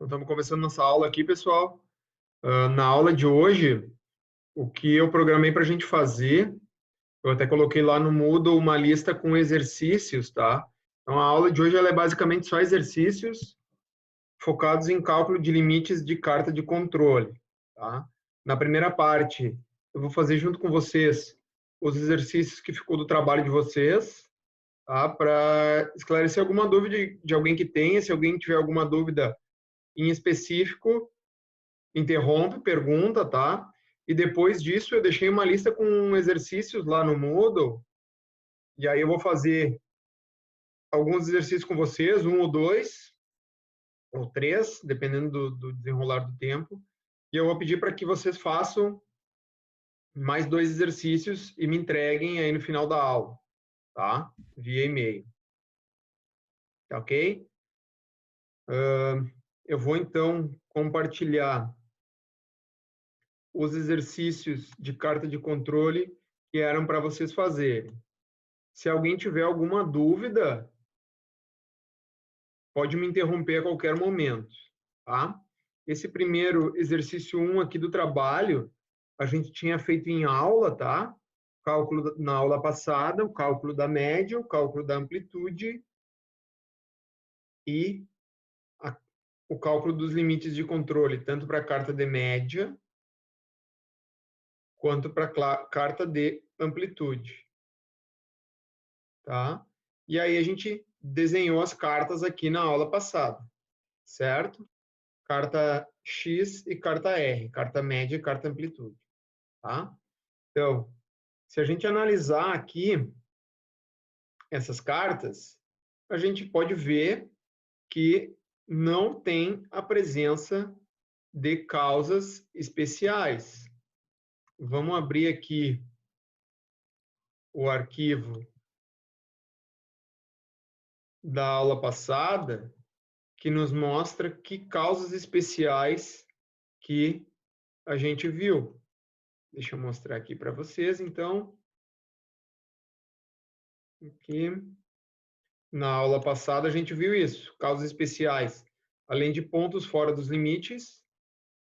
Então, estamos começando nossa aula aqui, pessoal. Na aula de hoje, o que eu programei para a gente fazer, eu até coloquei lá no Moodle uma lista com exercícios, tá? Então, a aula de hoje ela é basicamente só exercícios focados em cálculo de limites de carta de controle, tá? Na primeira parte, eu vou fazer junto com vocês os exercícios que ficou do trabalho de vocês, tá? Para esclarecer alguma dúvida de alguém que tenha, se alguém tiver alguma dúvida em específico, interrompe, pergunta, tá? E depois disso eu deixei uma lista com exercícios lá no Moodle, e aí eu vou fazer alguns exercícios com vocês, um ou dois, ou três, dependendo do desenrolar do tempo, e eu vou pedir para que vocês façam mais dois exercícios e me entreguem aí no final da aula, tá? Via e-mail. Tá ok? Eu vou então compartilhar os exercícios de carta de controle que eram para vocês fazerem. Se alguém tiver alguma dúvida, pode me interromper a qualquer momento, tá? Esse primeiro exercício 1 aqui do trabalho, a gente tinha feito em aula, tá? Cálculo na aula passada, o cálculo da média, o cálculo da amplitude e o cálculo dos limites de controle, tanto para a carta de média quanto para a carta de amplitude, tá? E aí a gente desenhou as cartas aqui na aula passada, certo? Carta X e carta R, carta média e carta amplitude, tá? Então, se a gente analisar aqui essas cartas, a gente pode ver que não tem a presença de causas especiais. Vamos abrir aqui o arquivo da aula passada, que nos mostra que causas especiais que a gente viu. Deixa eu mostrar aqui para vocês, então. Aqui. Na aula passada a gente viu isso, causas especiais. Além de pontos fora dos limites,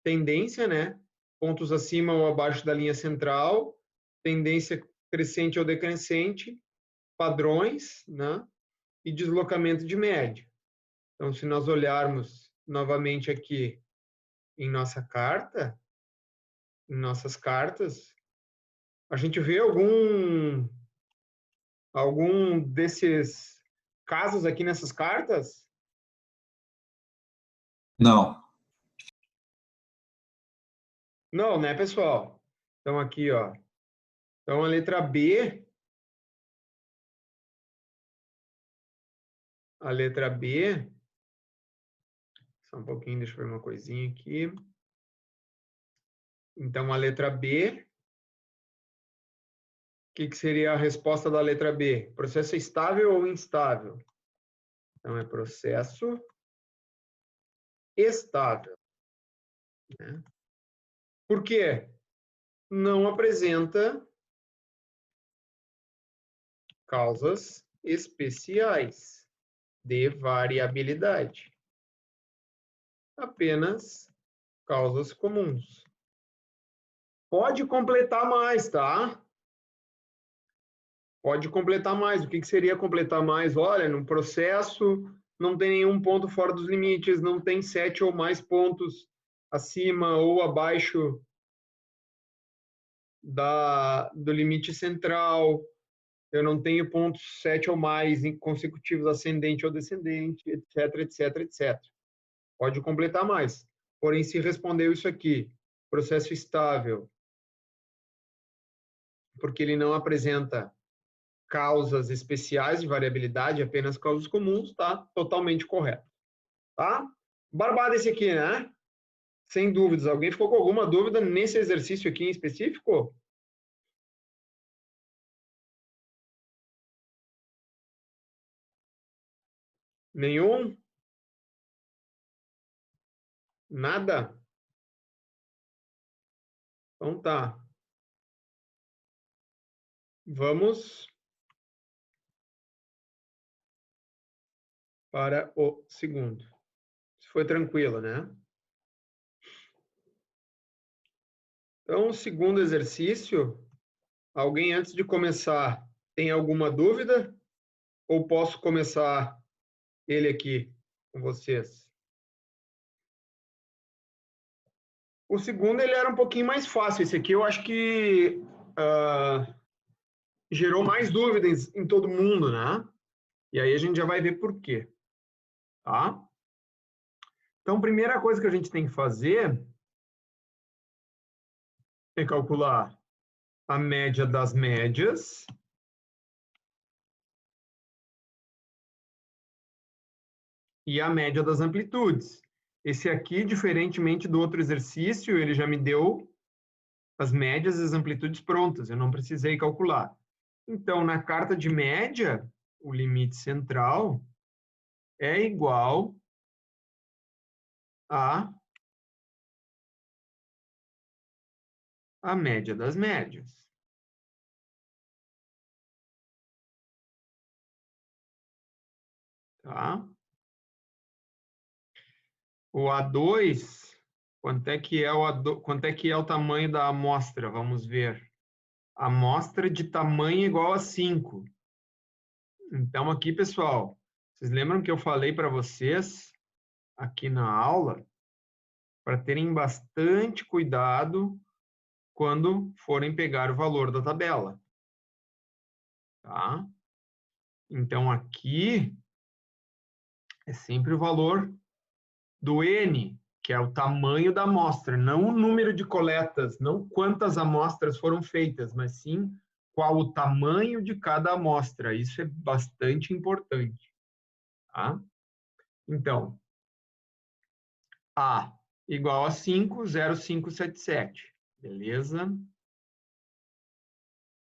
tendência, né? Pontos acima ou abaixo da linha central, tendência crescente ou decrescente, padrões, né? E deslocamento de média. Então, se nós olharmos novamente aqui em nossa carta, em nossas cartas, a gente vê algum desses casos aqui nessas cartas? Não. Não, né, pessoal? Então, aqui, ó. Então, a letra B, só um pouquinho, deixa eu ver uma coisinha aqui. Então, a letra B, o que seria a resposta da letra B? Processo estável ou instável? Então, é processo estável, né? Por quê? Não apresenta causas especiais de variabilidade. Apenas causas comuns. Pode completar mais, tá? Pode completar mais. O que seria completar mais? Olha, no processo não tem nenhum ponto fora dos limites, não tem 7 ou mais pontos acima ou abaixo do limite central. Eu não tenho pontos 7 ou mais consecutivos ascendente ou descendente, etc, etc, etc. Pode completar mais. Porém, se respondeu isso aqui, processo estável, porque ele não apresenta causas especiais de variabilidade, apenas causas comuns, tá totalmente correto. Tá? Barbado esse aqui, né? Sem dúvidas. Alguém ficou com alguma dúvida nesse exercício aqui em específico? Nenhum? Nada? Então tá. Vamos para o segundo. foi tranquilo, né? Então, o segundo exercício, alguém antes de começar tem alguma dúvida? Ou posso começar ele aqui com vocês? O segundo, ele era um pouquinho mais fácil. Esse aqui eu acho que gerou mais dúvidas em todo mundo, né? E aí a gente já vai ver por quê, tá? Então, a primeira coisa que a gente tem que fazer é calcular a média das médias e a média das amplitudes. Esse aqui, diferentemente do outro exercício, ele já me deu as médias e as amplitudes prontas, eu não precisei calcular. Então, na carta de média, o limite central é igual a média das médias. Tá? O A2, quanto é que é quanto é que é o tamanho da amostra? Vamos ver. Amostra de tamanho igual a 5. Então, aqui, pessoal, vocês lembram que eu falei para vocês aqui na aula para terem bastante cuidado quando forem pegar o valor da tabela, tá? Então, aqui é sempre o valor do N, que é o tamanho da amostra, não o número de coletas, não quantas amostras foram feitas, mas sim qual o tamanho de cada amostra. Isso é bastante importante, tá? Então, A igual a 5,0577. Beleza?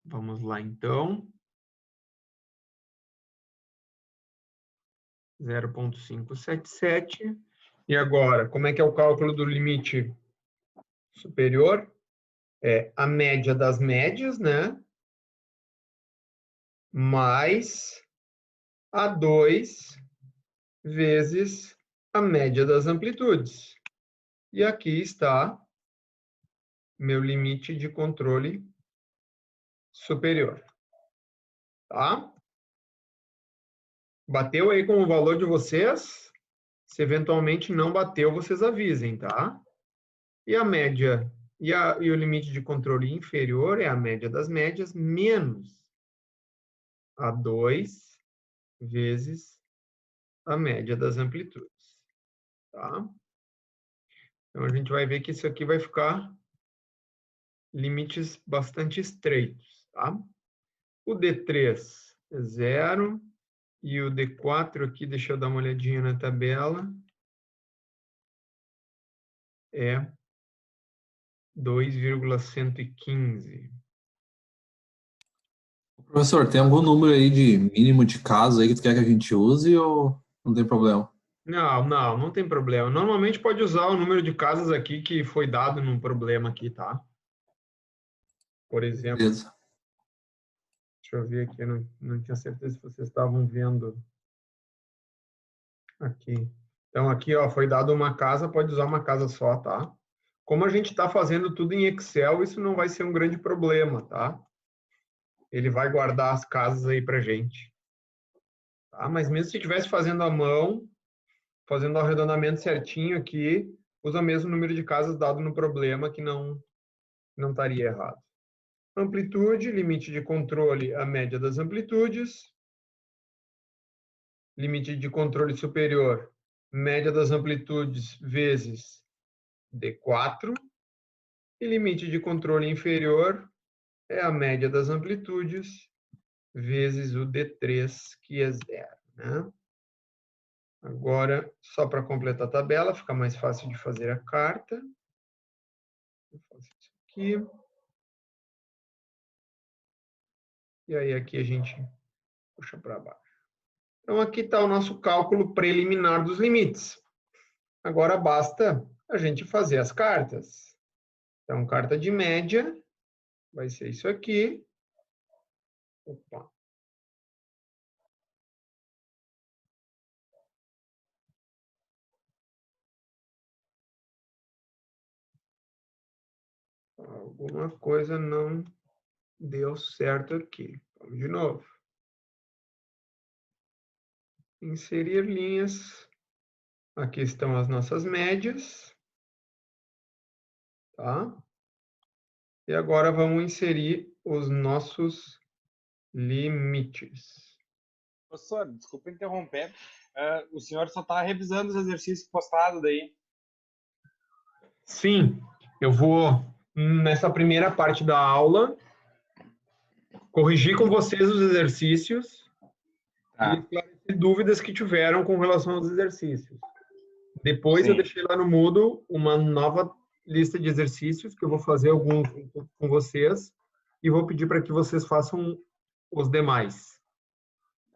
Vamos lá, então. 0,577. E agora, como é que é o cálculo do limite superior? É a média das médias, né? Mais A2 vezes a média das amplitudes. E aqui está meu limite de controle superior. Tá? Bateu aí com o valor de vocês? Se eventualmente não bateu, vocês avisem, tá? E a média e o limite de controle inferior é a média das médias menos A2 vezes a média das amplitudes. Tá? Então, a gente vai ver que isso aqui vai ficar limites bastante estreitos. Tá? O D3 é 0 e o D4 aqui, deixa eu dar uma olhadinha na tabela, é 2,115. Professor, tem algum número aí de mínimo de casos aí que tu quer que a gente use ou não tem problema? Não tem problema. Normalmente pode usar o número de casas aqui que foi dado num problema aqui, tá? Por exemplo, Beleza. deixa eu ver aqui, eu não tinha certeza se vocês estavam vendo aqui. Então, aqui, ó, foi dado uma casa, pode usar uma casa só, tá? Como a gente está fazendo tudo em Excel, isso não vai ser um grande problema, tá? Ele vai guardar as casas aí pra gente. Tá? Mas mesmo se estivesse fazendo à mão, fazendo o arredondamento certinho aqui, usa o mesmo número de casas dado no problema, que não estaria errado. Amplitude, limite de controle, a média das amplitudes. Limite de controle superior, média das amplitudes vezes D4. E limite de controle inferior é a média das amplitudes vezes o D3, que é 0. Né? Agora, só para completar a tabela, fica mais fácil de fazer a carta. Vou fazer isso aqui. E aí aqui a gente puxa para baixo. Então, aqui está o nosso cálculo preliminar dos limites. Agora basta a gente fazer as cartas. Então, carta de média vai ser isso aqui. Opa. Alguma coisa não deu certo aqui. Vamos de novo. Inserir linhas. Aqui estão as nossas médias. Tá? E agora vamos inserir os nossos limites. Professor, desculpa interromper. O senhor só está revisando os exercícios postados daí. Sim, eu vou, nessa primeira parte da aula, corrigir com vocês os exercícios e esclarecer dúvidas que tiveram com relação aos exercícios. Depois eu Sim. deixei lá no Moodle uma nova lista de exercícios, que eu vou fazer alguns com vocês, e vou pedir para que vocês façam os demais.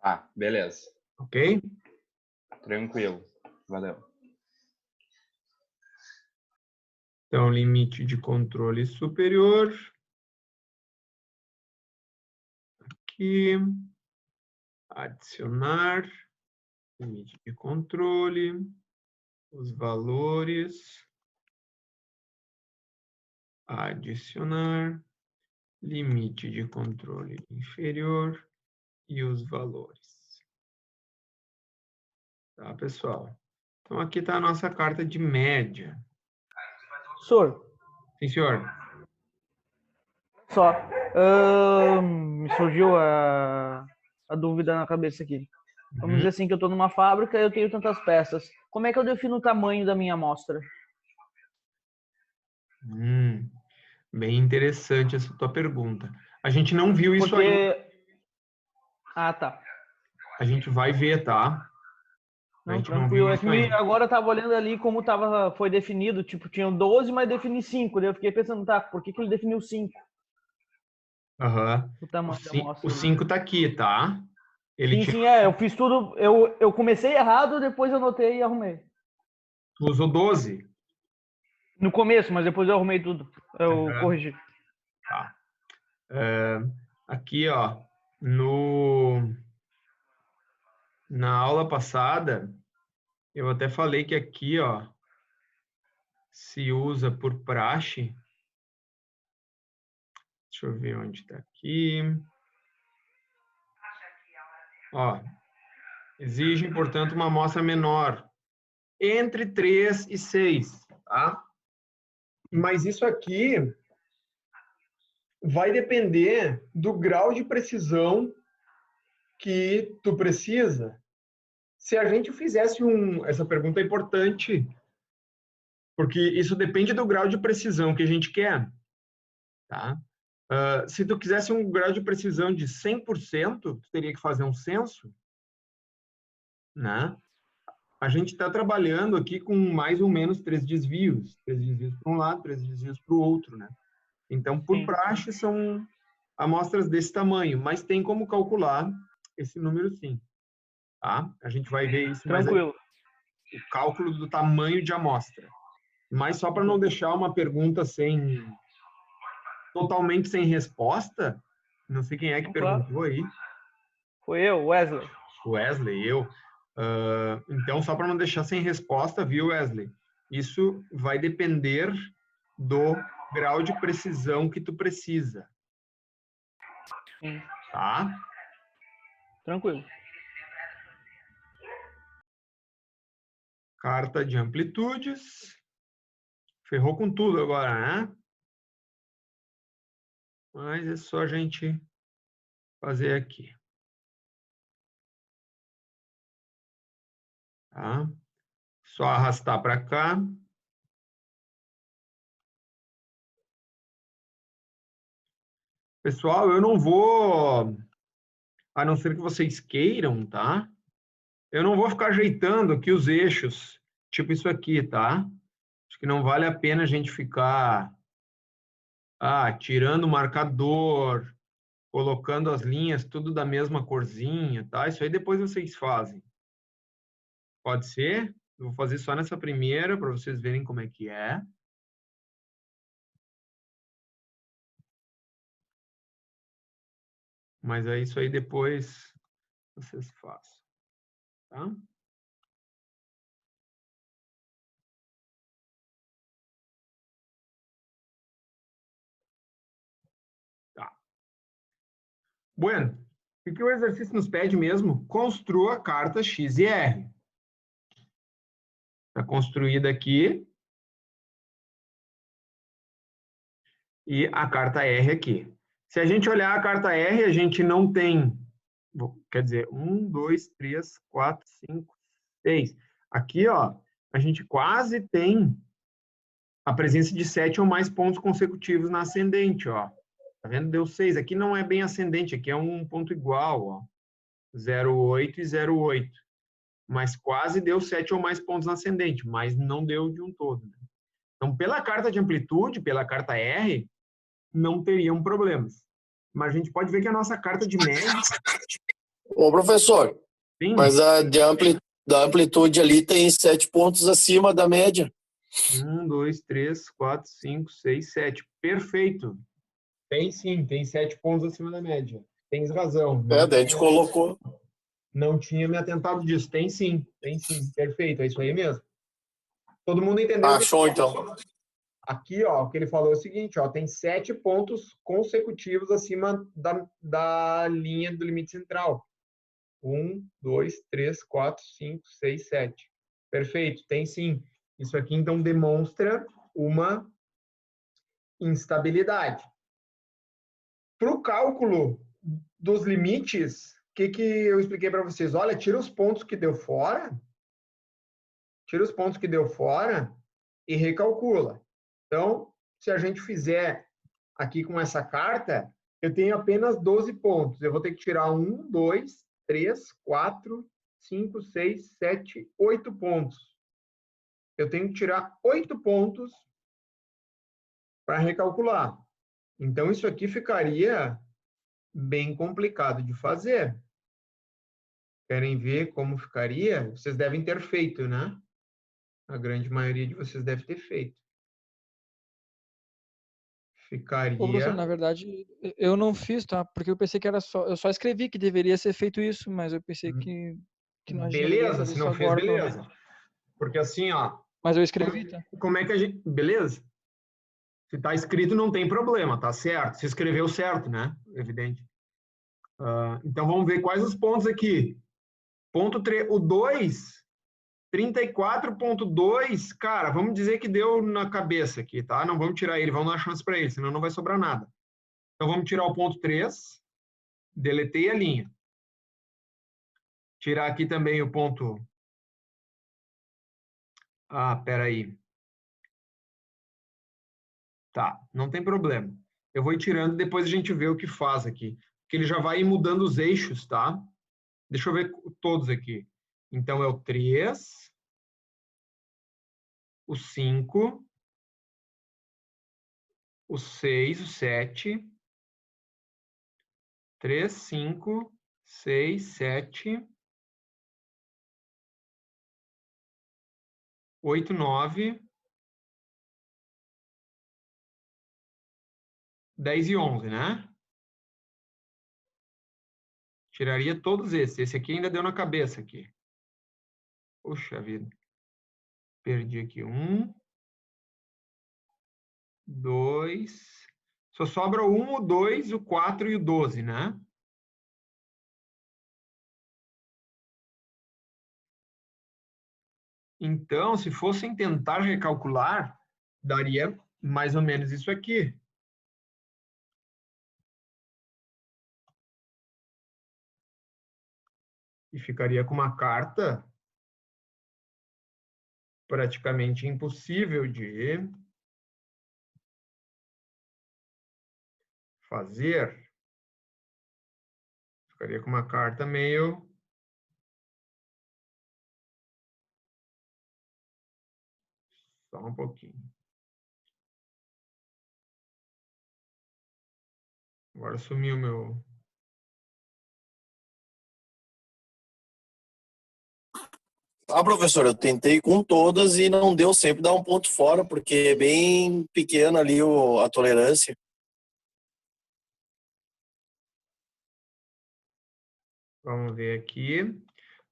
Tá, beleza. Ok? Tranquilo. Valeu. Então, limite de controle superior. Aqui. Adicionar. Limite de controle. Os valores. Adicionar. Limite de controle inferior. E os valores. Tá, pessoal? Então, aqui está a nossa carta de média. Professor, Sim, senhor. só, me surgiu a dúvida na cabeça aqui. Vamos dizer assim que eu estou numa fábrica e eu tenho tantas peças. Como é que eu defino o tamanho da minha amostra? Bem interessante essa tua pergunta. A gente não viu isso ainda. Porque... Ah, tá. A gente vai ver, tá? A Não, gente não viu tranquilo. É isso que ainda. agora eu tava olhando ali como foi definido. Tipo, tinham 12, mas defini 5. Daí eu fiquei pensando, tá, por que ele definiu 5? Aham. O tamanho da amostra. O 5 tá aqui, tá? Ele Sim, tinha... sim, eu fiz tudo. Eu comecei errado, depois eu anotei e arrumei. Tu usou 12. No começo, mas depois eu arrumei tudo. Eu corrigi. Tá. Aqui, ó, na aula passada, eu até falei que aqui, ó, se usa por praxe. Deixa eu ver onde está aqui. Ó, exigem, portanto, uma amostra menor, entre 3 e 6, tá? Mas isso aqui vai depender do grau de precisão que tu precisa. Se a gente fizesse essa pergunta é importante, porque isso depende do grau de precisão que a gente quer, tá? Se tu quisesse um grau de precisão de 100%, tu teria que fazer um censo, né? A gente está trabalhando aqui com mais ou menos 3 desvios para um lado, 3 desvios para o outro, né? Então, por Sim. praxe, são amostras desse tamanho, mas tem como calcular esse número sim, tá? A gente vai ver isso mais Tranquilo. o cálculo do tamanho de amostra. Mas só para não deixar uma pergunta totalmente sem resposta, não sei quem é que Claro. perguntou aí. Foi eu, Wesley. Wesley, eu. Então, só para não deixar sem resposta, viu, Wesley? Isso vai depender do grau de precisão que tu precisa. Sim. Tá? Tranquilo. Carta de amplitudes. Ferrou com tudo agora, né? Mas é só a gente fazer aqui. Tá? Só arrastar para cá. Pessoal, eu não vou, a não ser que vocês queiram, tá? Eu não vou ficar ajeitando aqui os eixos, tipo isso aqui, tá? Acho que não vale a pena a gente ficar tirando o marcador, colocando as linhas tudo da mesma corzinha, tá? Isso aí depois vocês fazem. Pode ser? Eu vou fazer só nessa primeira para vocês verem como é que é. Mas é isso aí depois vocês fazem, tá? Bueno, o que o exercício nos pede mesmo? Construa a carta X e R. Está construída aqui. E a carta R aqui. Se a gente olhar a carta R, a gente não tem, quer dizer, 1, 2, 3, 4, 5, 6. Aqui, ó, a gente quase tem a presença de 7 ou mais pontos consecutivos na ascendente, ó. Tá vendo? Deu 6. Aqui não é bem ascendente, aqui é um ponto igual, ó. 0,8 e 0,8. Mas quase deu 7 ou mais pontos na ascendente, mas não deu de um todo. Né? Então, pela carta de amplitude, pela carta R, não teriam problemas. Mas a gente pode ver que a nossa carta de média... Ô, professor, Sim. mas da amplitude ali tem 7 pontos acima da média. 1, 2, 3, 4, 5, 6, 7. Perfeito. Tem sim, tem 7 pontos acima da média. Tens razão. Daí a gente colocou. Não tinha me atentado disso. Tem sim. Perfeito, é isso aí mesmo. Todo mundo entendeu? Achou, então. Aqui, ó, o que ele falou é o seguinte, ó, tem 7 pontos consecutivos acima da linha do limite central. 1, 2, 3, 4, 5, 6, 7. Perfeito, tem sim. Isso aqui, então, demonstra uma instabilidade. Para o cálculo dos limites, o que eu expliquei para vocês? Olha, tira os pontos que deu fora, e recalcula. Então, se a gente fizer aqui com essa carta, eu tenho apenas 12 pontos. Eu vou ter que tirar 1, 2, 3, 4, 5, 6, 7, 8 pontos. Eu tenho que tirar 8 pontos para recalcular. Então, isso aqui ficaria bem complicado de fazer. Querem ver como ficaria? Vocês devem ter feito, né? A grande maioria de vocês deve ter feito. Ficaria... Ô, professor, na verdade, eu não fiz, tá? Porque eu pensei que era só... Eu só escrevi que deveria ser feito isso, mas eu pensei que nós deveríamos Beleza, fazer se isso não fez, agora. beleza. Porque assim, ó... Mas eu escrevi, tá? Como é que a gente... Beleza? Se tá escrito, não tem problema, tá certo. Se escreveu certo, né? Evidente. Então, vamos ver quais os pontos aqui. Ponto 3, o 2... 34.2, cara, vamos dizer que deu na cabeça aqui, tá? Não vamos tirar ele, vamos dar chance para ele, senão não vai sobrar nada. Então, vamos tirar o ponto 3, deletei a linha. Tirar aqui também o ponto... peraí. Tá, não tem problema. Eu vou ir tirando, depois a gente vê o que faz aqui. Porque ele já vai mudando os eixos, tá? Deixa eu ver todos aqui. Então, é o 3... o 5, o 6, o 7, 3, 5, 6, 7, 8, 9, 10 e 11, né? Tiraria todos esses. Esse aqui ainda deu na cabeça aqui. Puxa vida. Perdi aqui 1, 2. Só sobra o 1, o 2, o 4 e o 12, né? Então, se fossem tentar recalcular, daria mais ou menos isso aqui. E ficaria com uma carta praticamente impossível de fazer. Ficaria com uma carta meio... Só um pouquinho. Agora sumiu meu... Professor, eu tentei com todas e não deu, sempre dá um ponto fora, porque é bem pequena ali a tolerância. Vamos ver aqui.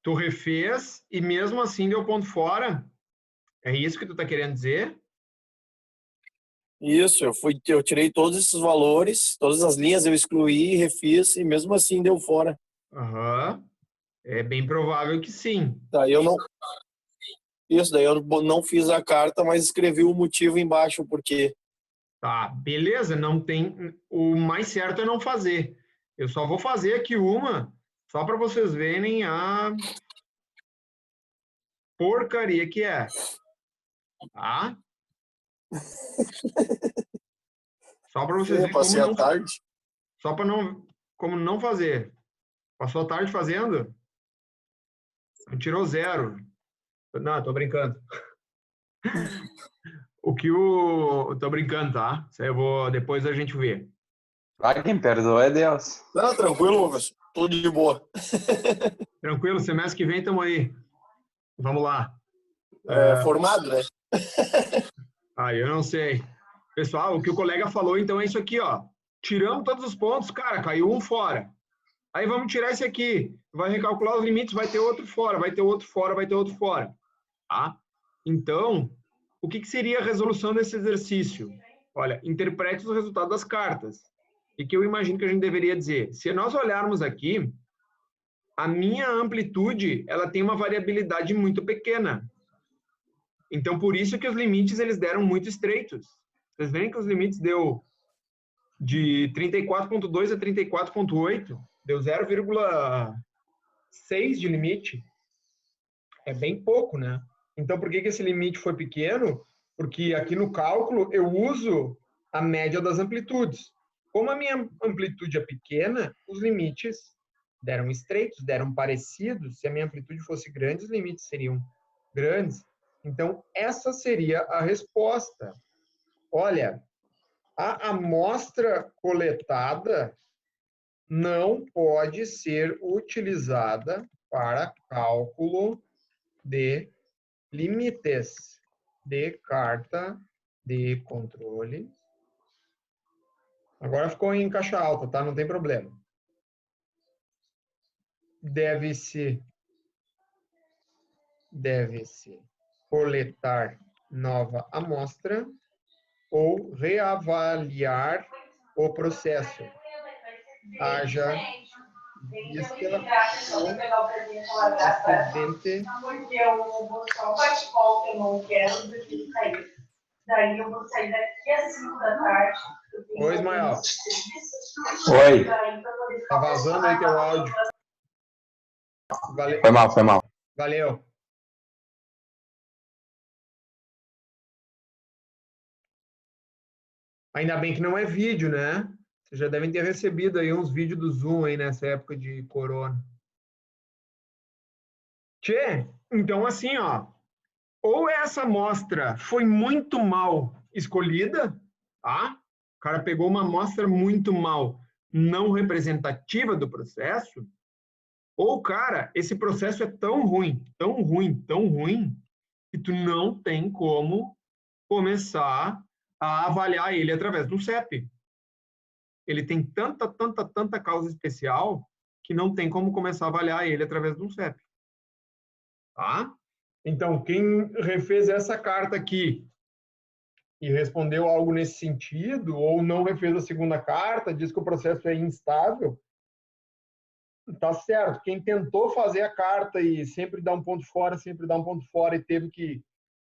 Tu refez e mesmo assim deu ponto fora? É isso que tu tá querendo dizer? Isso, eu tirei todos esses valores, todas as linhas eu excluí, refiz e mesmo assim deu fora. Aham. É bem provável que sim. Daí eu não, isso, daí eu não fiz a carta, mas escrevi o motivo embaixo, porque Tá, beleza, não tem. O mais certo é não fazer. Eu só vou fazer aqui uma, só para vocês verem a porcaria que é. Tá? Só para vocês eu verem como passei a não, tarde. só para não, como não fazer. Passou a tarde fazendo? Tirou 0. Não, tô brincando. Tô brincando, tá? Isso aí eu vou. Depois a gente vê. Vai, quem perdoa é Deus. Não, tranquilo, professor. Tudo de boa. Tranquilo, semestre que vem estamos aí. Vamos lá. Formado, né? Eu não sei. Pessoal, o que o colega falou, então, é isso aqui, ó. Tiramos todos os pontos, cara, caiu um fora. Aí vamos tirar esse aqui. Vai recalcular os limites, vai ter outro fora, vai ter outro fora, vai ter outro fora. Tá? Então, o que seria a resolução desse exercício? Olha, interprete os resultados das cartas. E que eu imagino que a gente deveria dizer. Se nós olharmos aqui, a minha amplitude, ela tem uma variabilidade muito pequena. Então, por isso que os limites, eles deram muito estreitos. Vocês veem que os limites deu de 34,2 a 34,8, deu 0,6 de limite. É bem pouco, né? Então, por que esse limite foi pequeno? Porque aqui no cálculo eu uso a média das amplitudes. Como a minha amplitude é pequena, os limites deram estreitos, deram parecidos. Se a minha amplitude fosse grande, os limites seriam grandes. Então, essa seria a resposta. Olha, a amostra coletada não pode ser utilizada para cálculo de limites de carta de controle. Agora ficou em caixa alta, tá? Não tem problema. Deve-se coletar nova amostra ou reavaliar o processo. Haja vista o acidente. Porque eu vou só um bate-volta, eu não quero do que sair. Daí eu vou sair daqui às 5 da tarde. Oi, Ismael. Oi. Tá vazando aí teu áudio. Valeu. Foi mal. Valeu. Ainda bem que não é vídeo, né? Vocês já devem ter recebido aí uns vídeos do Zoom aí nessa época de corona. Tchê, então assim, ó. Ou essa amostra foi muito mal escolhida, tá? O cara pegou uma amostra muito mal, não representativa do processo, ou, cara, esse processo é tão ruim, que tu não tem como começar a avaliar ele através do CEP. Ele tem tanta causa especial que não tem como começar a avaliar ele através de um CEP. Tá? Então, quem refez essa carta aqui e respondeu algo nesse sentido, ou não refez a segunda carta, diz que o processo é instável, tá certo. Quem tentou fazer a carta e sempre dá um ponto fora, e teve que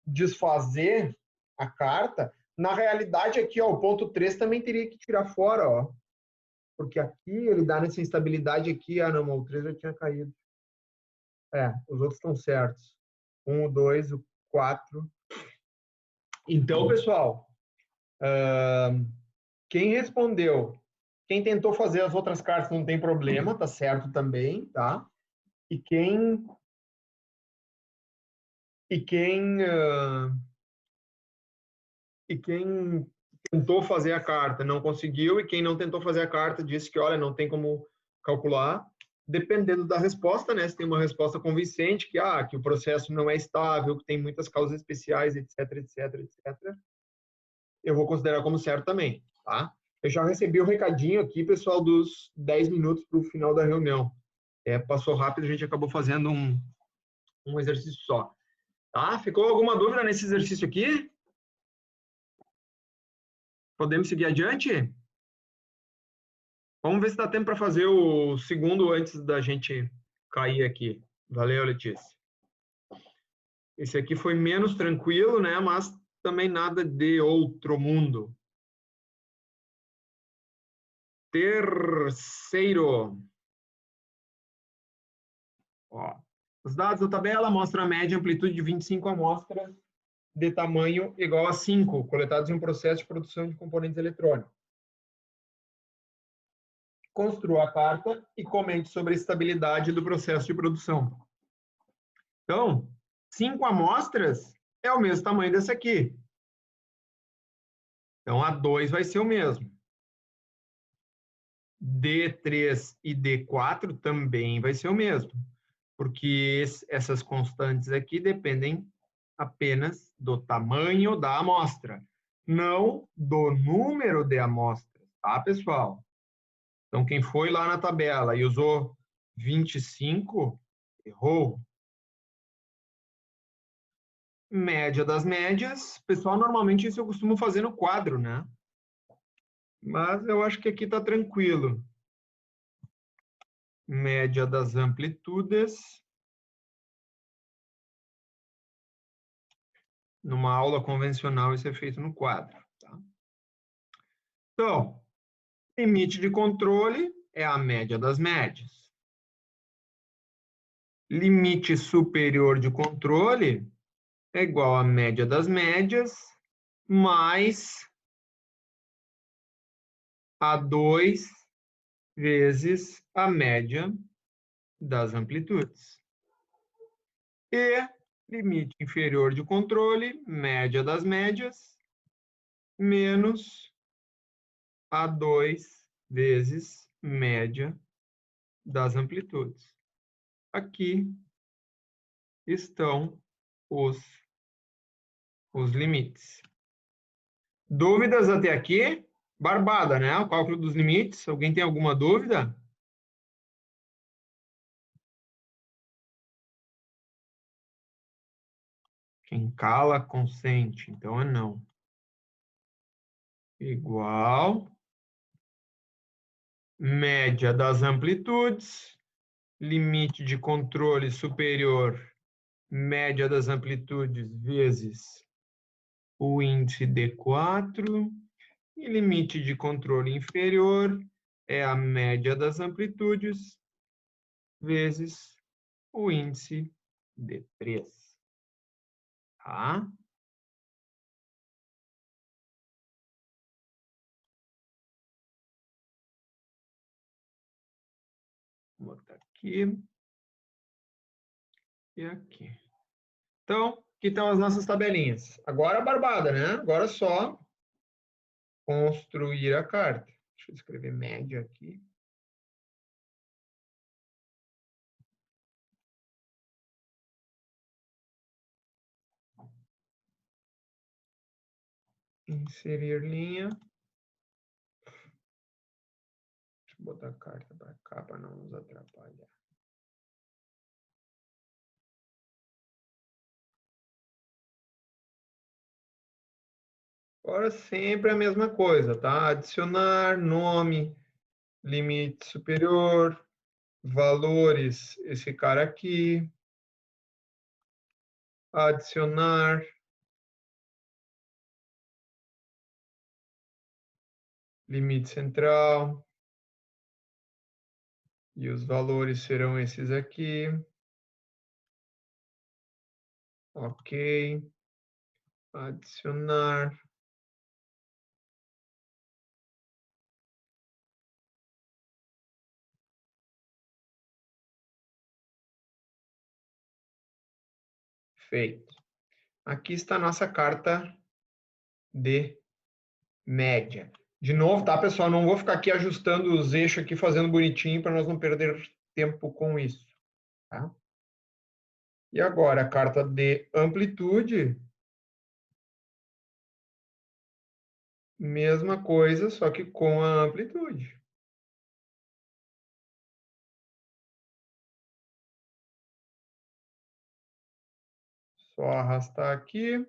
desfazer a carta, na realidade aqui, ó, o ponto 3 também teria que tirar fora, ó. Porque aqui ele dá nessa instabilidade aqui, não, o 3 já tinha caído. Os outros estão certos. 1, o 2, o 4. Então, pessoal, quem respondeu, quem tentou fazer as outras cartas não tem problema, tá certo também, tá? E quem tentou fazer a carta não conseguiu, e quem não tentou fazer a carta disse que, olha, não tem como calcular, dependendo da resposta, né? Se tem uma resposta convincente, que o processo não é estável, que tem muitas causas especiais, etc, eu vou considerar como certo também, tá? Eu já recebi o recadinho aqui, pessoal, dos 10 minutos para o final da reunião. Passou rápido, a gente acabou fazendo um exercício só. Tá? Ficou alguma dúvida nesse exercício aqui? Podemos seguir adiante? Vamos ver se dá tempo para fazer o segundo antes da gente cair aqui. Valeu, Letícia. Esse aqui foi menos tranquilo, né? Mas também nada de outro mundo. Terceiro. Ó, os dados da tabela mostram a média e amplitude de 25 amostras de tamanho igual a 5, coletados em um processo de produção de componentes eletrônicos. Construa a carta e comente sobre a estabilidade do processo de produção. Então, 5 amostras é o mesmo tamanho desse aqui. Então, A2 vai ser o mesmo. D3 e D4 também vai ser o mesmo, porque essas constantes aqui dependem apenas do tamanho da amostra, não do número de amostras, tá, pessoal? Então, quem foi lá na tabela e usou 25, errou. Média das médias, pessoal, normalmente isso eu costumo fazer no quadro, né? Mas eu acho que aqui está tranquilo. Média das amplitudes. Numa aula convencional, isso é feito no quadro. Tá? Então, limite de controle é a média das médias. Limite superior de controle é igual à média das médias mais A2 vezes a média das amplitudes. E limite inferior de controle, média das médias, menos A2 vezes média das amplitudes. Aqui estão os limites. Dúvidas até aqui? Barbada, né? O cálculo dos limites. Alguém tem alguma dúvida? Quem cala, consente. Então, é não. Igual. Média das amplitudes. Limite de controle superior. Média das amplitudes vezes o índice D4. E limite de controle inferior é a média das amplitudes vezes o índice D3. Tá? Vou botar aqui e aqui. Então, aqui estão as nossas tabelinhas. Agora a barbada, né? Agora é só construir a carta. Deixa eu escrever média aqui. Inserir linha. Deixa eu botar a carta para cá para não nos atrapalhar. Agora sempre a mesma coisa, tá? Adicionar nome, limite superior, valores, esse cara aqui. Adicionar. Limite central. E os valores serão esses aqui. Ok. Adicionar. Feito. Aqui está a nossa carta de média. De novo, tá, pessoal? Não vou ficar aqui ajustando os eixos aqui, fazendo bonitinho, para nós não perder tempo com isso. Tá? E agora, a carta de amplitude. Mesma coisa, só que com a amplitude. Só arrastar aqui.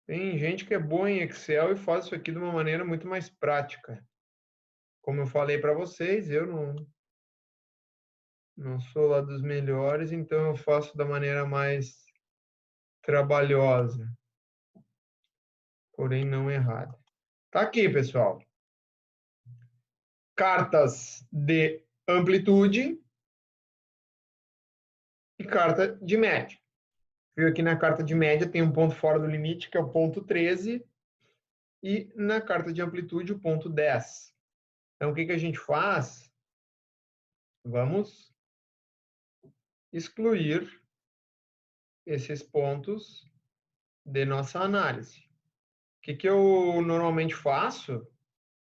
Tem gente que é boa em Excel e faz isso aqui de uma maneira muito mais prática. Como eu falei para vocês, eu não sou lá dos melhores, então eu faço da maneira mais trabalhosa, porém não errada. Tá aqui, pessoal. Cartas de amplitude e carta de média. Viu aqui na carta de média tem um ponto fora do limite, que é o ponto 13, e na carta de amplitude o ponto 10. Então, o que a gente faz? Vamos excluir esses pontos de nossa análise. O que eu normalmente faço?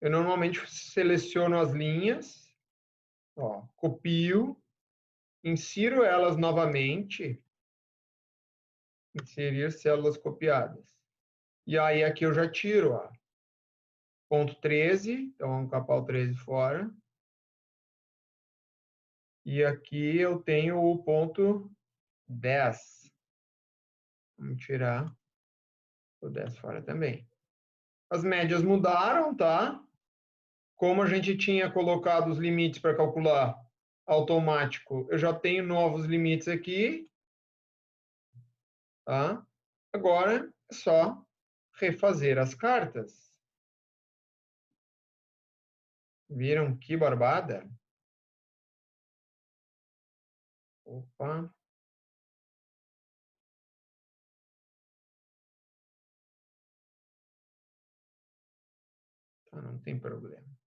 Eu normalmente seleciono as linhas, ó, copio, insiro elas novamente, inserir células copiadas. E aí aqui eu já tiro, ó, ponto 13, então vamos capar o 13 fora. E aqui eu tenho o ponto 10. Vamos tirar o 10 fora também. As médias mudaram, tá? Como a gente tinha colocado os limites para calcular automático, eu já tenho novos limites aqui. Tá? Agora é só refazer as cartas. Viram que barbada? Opa. Tá, não tem problema.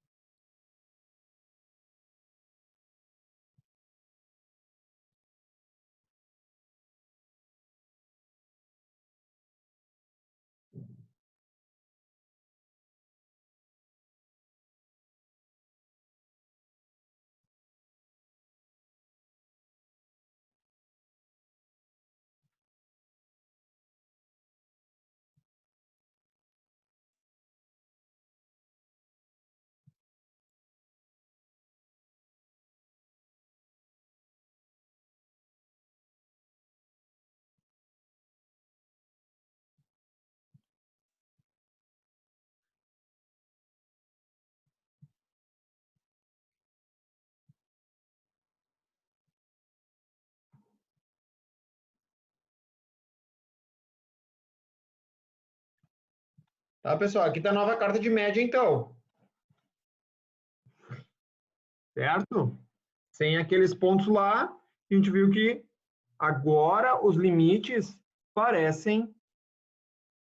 Tá, pessoal? Aqui está a nova carta de média, então. Certo? Sem aqueles pontos lá, a gente viu que agora os limites parecem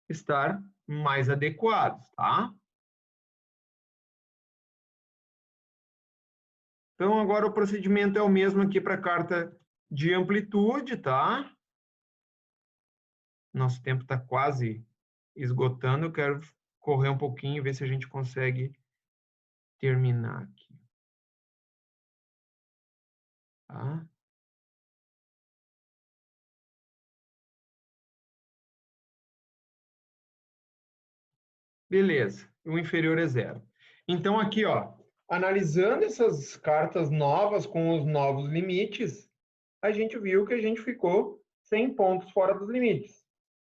estar mais adequados, tá? Então, agora o procedimento é o mesmo aqui para a carta de amplitude, tá? Nosso tempo está quase esgotando, eu quero correr um pouquinho e ver se a gente consegue terminar aqui. Tá? Beleza, o inferior é 0. Então, aqui, ó, analisando essas cartas novas com os novos limites, a gente viu que a gente ficou 100 pontos fora dos limites.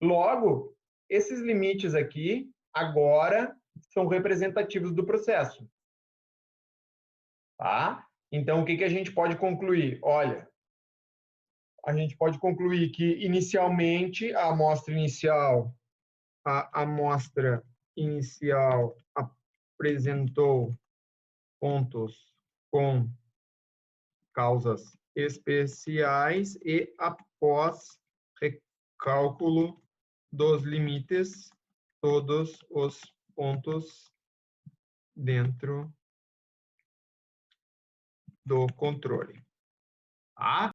Logo, esses limites aqui, agora, são representativos do processo. Tá? Então, o que a gente pode concluir? Olha, a gente pode concluir que, inicialmente, a amostra inicial apresentou pontos com causas especiais e, após recálculo dos limites, todos os pontos dentro do controle. Tá?